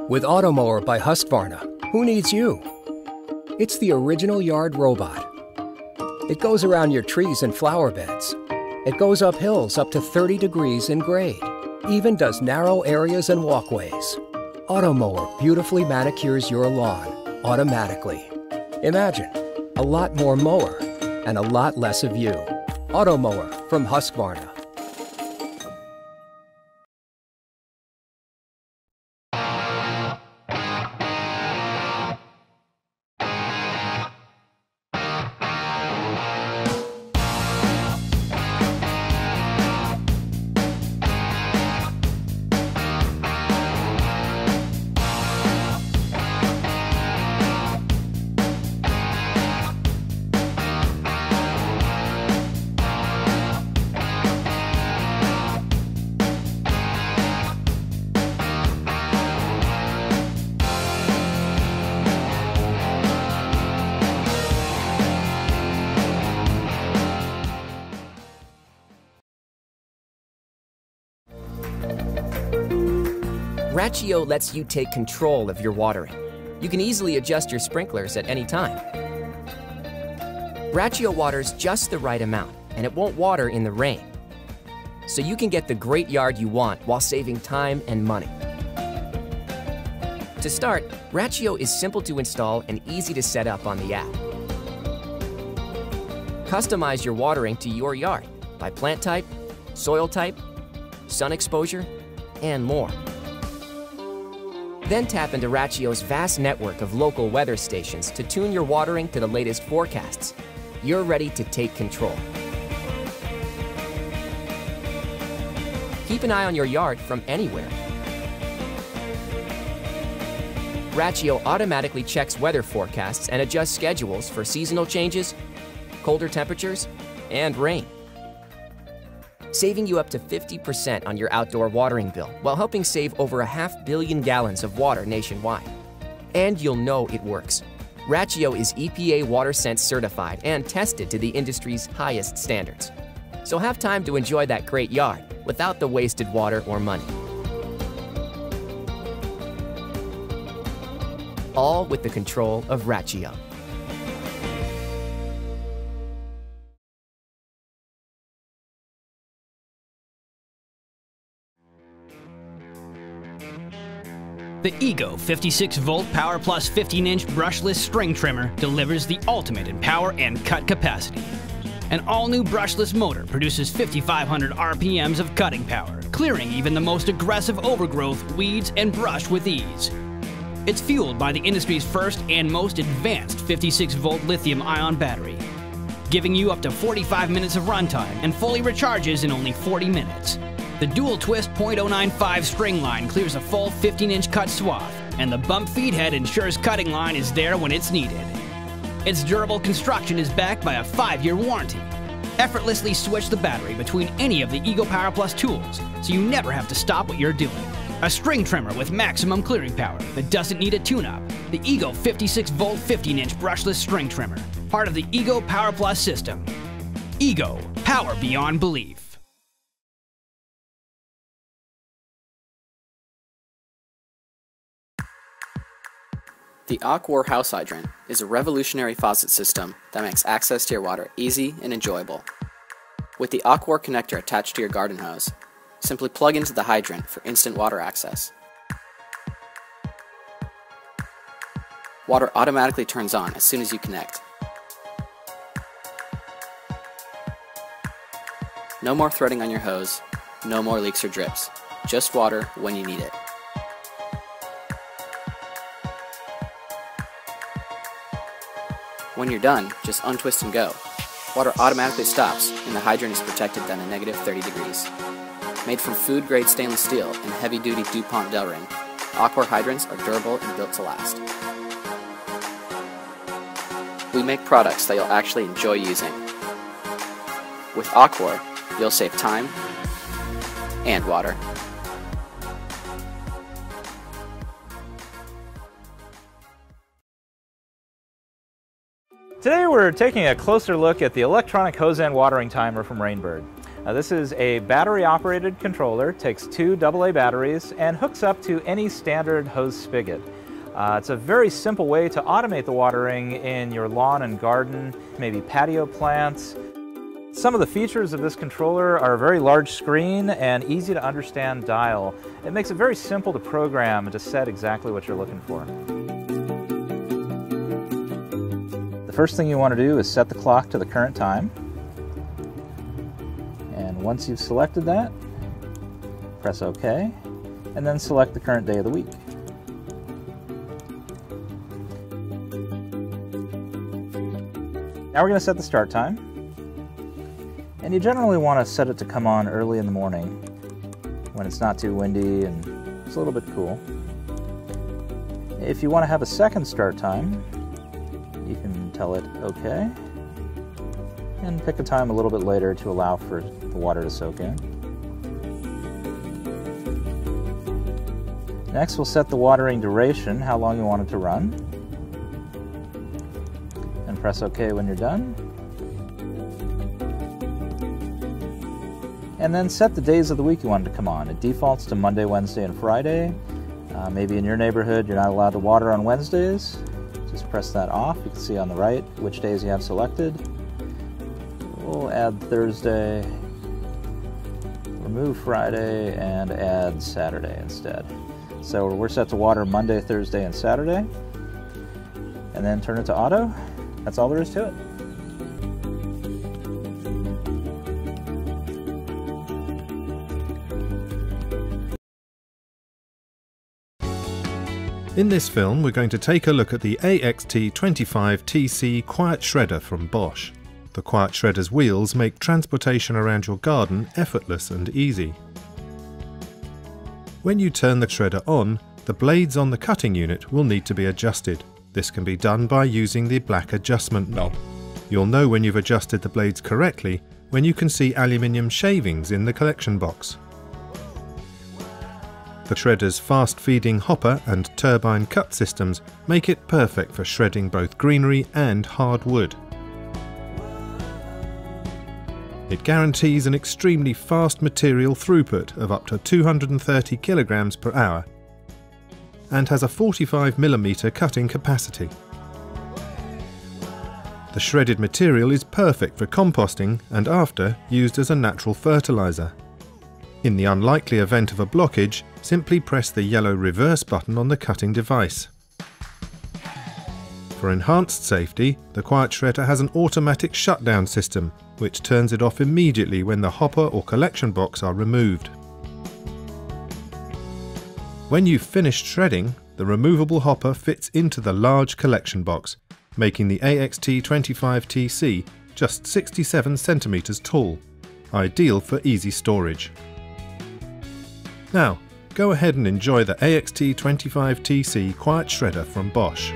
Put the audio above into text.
With Automower by Husqvarna, who needs you? It's the original yard robot. It goes around your trees and flower beds. It goes up hills up to 30 degrees in grade. Even does narrow areas and walkways. Automower beautifully manicures your lawn automatically. Imagine, a lot more mower and a lot less of you. Automower from Husqvarna. Rachio lets you take control of your watering. You can easily adjust your sprinklers at any time. Rachio waters just the right amount, and it won't water in the rain. So you can get the great yard you want while saving time and money. To start, Rachio is simple to install and easy to set up on the app. Customize your watering to your yard by plant type, soil type, sun exposure, and more. Then tap into Rachio's vast network of local weather stations to tune your watering to the latest forecasts. You're ready to take control. Keep an eye on your yard from anywhere. Rachio automatically checks weather forecasts and adjusts schedules for seasonal changes, colder temperatures, and rain, saving you up to 50% on your outdoor watering bill while helping save over 500 million gallons of water nationwide. And you'll know it works. Rachio is EPA WaterSense certified and tested to the industry's highest standards. So have time to enjoy that great yard without the wasted water or money. All with the control of Rachio. The EGO 56-volt Power Plus 15-inch brushless string trimmer delivers the ultimate in power and cut capacity. An all-new brushless motor produces 5,500 RPMs of cutting power, clearing even the most aggressive overgrowth, weeds, and brush with ease. It's fueled by the industry's first and most advanced 56-volt lithium-ion battery, giving you up to 45 minutes of runtime and fully recharges in only 40 minutes. The dual twist .095 string line clears a full 15-inch cut swath, and the bump feed head ensures cutting line is there when it's needed. Its durable construction is backed by a 5-year warranty. Effortlessly switch the battery between any of the EGO Power Plus tools, so you never have to stop what you're doing. A string trimmer with maximum clearing power that doesn't need a tune-up. The EGO 56-volt 15-inch brushless string trimmer, part of the EGO Power Plus system. EGO, power beyond belief. The Aquar house hydrant is a revolutionary faucet system that makes access to your water easy and enjoyable. With the Aquar connector attached to your garden hose, simply plug into the hydrant for instant water access. Water automatically turns on as soon as you connect. No more threading on your hose, no more leaks or drips, just water when you need it. When you're done, just untwist and go. Water automatically stops, and the hydrant is protected down to negative 30 degrees. Made from food-grade stainless steel and heavy-duty DuPont Delrin, Aquar hydrants are durable and built to last. We make products that you'll actually enjoy using. With Aquar, you'll save time and water. Today we're taking a closer look at the electronic hose end watering timer from Rainbird. This is a battery-operated controller, takes 2 AA batteries, and hooks up to any standard hose spigot. It's a very simple way to automate the watering in your lawn and garden, maybe patio plants. Some of the features of this controller are a very large screen and easy to understand dial. It makes it very simple to program and to set exactly what you're looking for. The first thing you want to do is set the clock to the current time. And once you've selected that, press OK, and then select the current day of the week. Now we're going to set the start time. And you generally want to set it to come on early in the morning when it's not too windy and it's a little bit cool. If you want to have a second start time, you can tell it OK and pick a time a little bit later to allow for the water to soak in. Next, we'll set the watering duration, how long you want it to run, and press OK when you're done. And then set the days of the week you want it to come on. It defaults to Monday, Wednesday, and Friday. Maybe in your neighborhood you're not allowed to water on Wednesdays. Just press that off. You can see on the right which days you have selected. We'll add Thursday, remove Friday, and add Saturday instead. So we're set to water Monday, Thursday, and Saturday. And then turn it to auto. That's all there is to it. In this film, we're going to take a look at the AXT25TC Quiet Shredder from Bosch. The Quiet Shredder's wheels make transportation around your garden effortless and easy. When you turn the shredder on, the blades on the cutting unit will need to be adjusted. This can be done by using the black adjustment knob. You'll know when you've adjusted the blades correctly when you can see aluminium shavings in the collection box. The shredder's fast-feeding hopper and turbine cut systems make it perfect for shredding both greenery and hardwood. It guarantees an extremely fast material throughput of up to 230 kilograms per hour and has a 45mm cutting capacity. The shredded material is perfect for composting and after used as a natural fertilizer. In the unlikely event of a blockage, simply press the yellow reverse button on the cutting device. For enhanced safety, the Quiet Shredder has an automatic shutdown system, which turns it off immediately when the hopper or collection box are removed. When you've finished shredding, the removable hopper fits into the large collection box, making the AXT25TC just 67 centimeters tall, ideal for easy storage. Now, go ahead and enjoy the AXT25TC Quiet Shredder from Bosch.